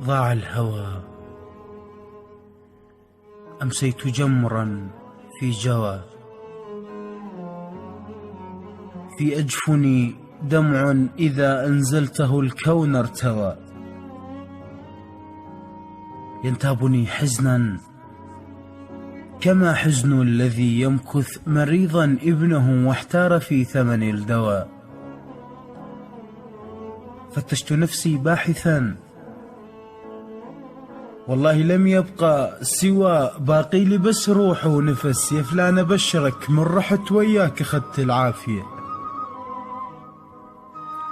ضاع الهوى. أمسيت جمرا في جوى، في أجفني دمع إذا أنزلته الكون ارتوى. ينتابني حزنا كما حزن الذي يمكث مريضا ابنه واحتار في ثمن الدواء. فتشت نفسي باحثا، والله لم يبقى سوى باقي لي بس روح ونفس. يا فلان أبشرك من رحت وياك أخذت العافية.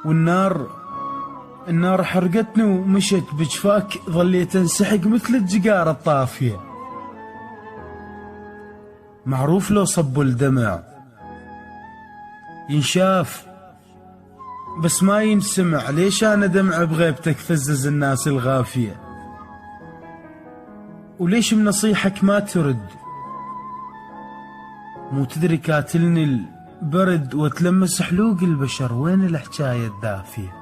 والنار حرقتني ومشت بجفاك، ظليت انسحق مثل الجقار الطافية. معروف لو صبوا الدمع ينشاف بس ما ينسمع، ليش أنا دمع بغيبتك فزز الناس الغافية؟ وليش بنصيحك ما ترد؟ مو تدري كاتلني البرد وتلمس حلوق البشر، وين الحجاية الدافية؟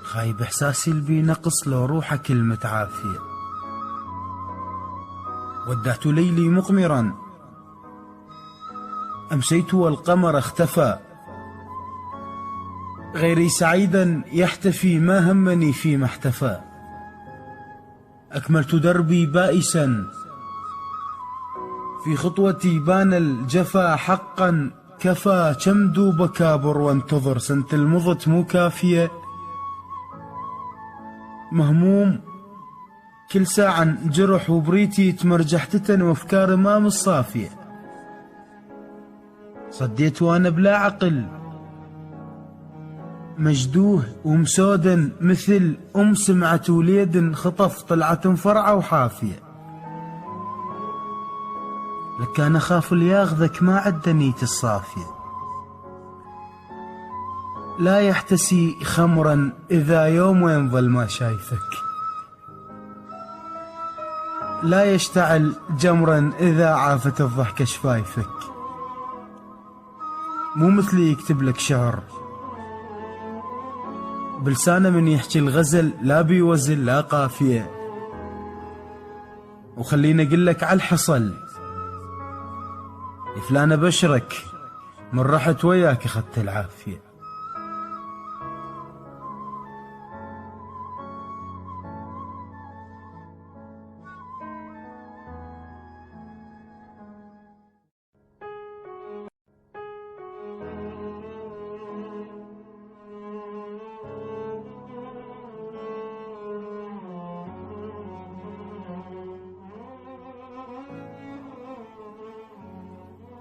خايب إحساسي البي نقص لو روحك المتعافية. ودعت ليلي مقمرا، أمسيت والقمر اختفى. غيري سعيدا يحتفي، ما همني فيما احتفى. أكملت دربي بائسا، في خطوتي بان الجفا حقا كفى. كم دوب كابر وانتظر، سنة المضت مو كافية. مهموم كل ساعة جرح وبريتي تمرجح تتن وافكار ما مصافية. صديت وانا بلا عقل مجدوه ومسودا، مثل سمعت وليد خطف طلعة فرعة وحافية. لك أنا خاف لياخذك ما عدنيت الصافية. لا يحتسي خمرا إذا يوم ينظل ما شايفك، لا يشتعل جمرا إذا عافت الضحكة شفايفك. مو مثلي يكتب لك شعر بلسانه من يحكي الغزل، لا بيوزل لا قافية. وخليني أقول لك على الحصل، يا فلان أبشرك من رحت وياك أخذت العافية.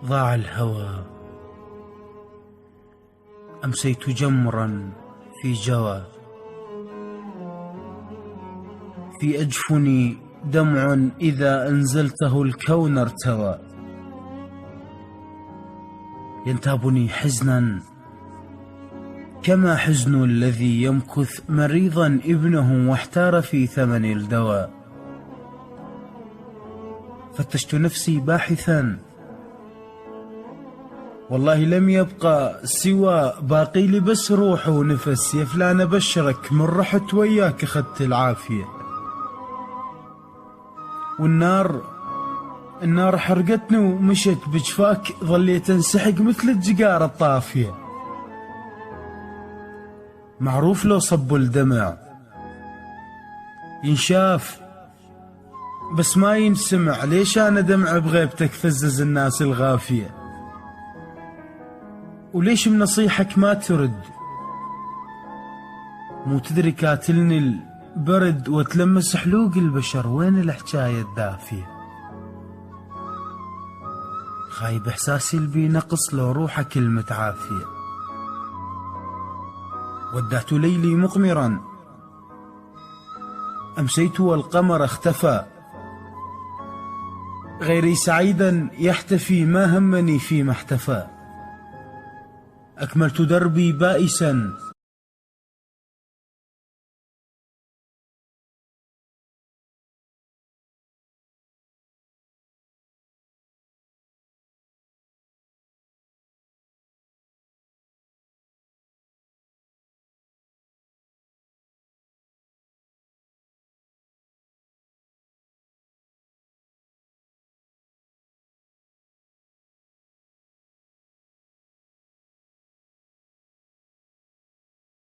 ضاع الهوى. أمسيت جمرا في جوى، في أجفني دمع إذا أنزلته الكون ارتوى. ينتابني حزنا كما حزن الذي يمكث مريضا ابنه واحتار في ثمن الدواء. فتشت نفسي باحثا، والله لم يبقى سوى باقي لي بس روح ونفس. يا فلان أبشرك من رحت وياك أخذت العافية. والنار حرقتني ومشت بجفاك، ظليت انسحق مثل الجقار الطافية. معروف لو صبوا الدمع ينشاف بس ما ينسمع، ليش أنا دمع بغيبتك فزز الناس الغافية؟ وليش بنصيحك ما ترد؟ مو تدري كاتلني البرد وتلمس حلوق البشر، وين الحجاية الدافية؟ خايب إحساسي البي نقص لو روحك المتعافية. ودعت ليلي مقمرا، أمسيت والقمر اختفى. غيري سعيدا يحتفي، ما همني فيما احتفى. أكملت دربي بائسا،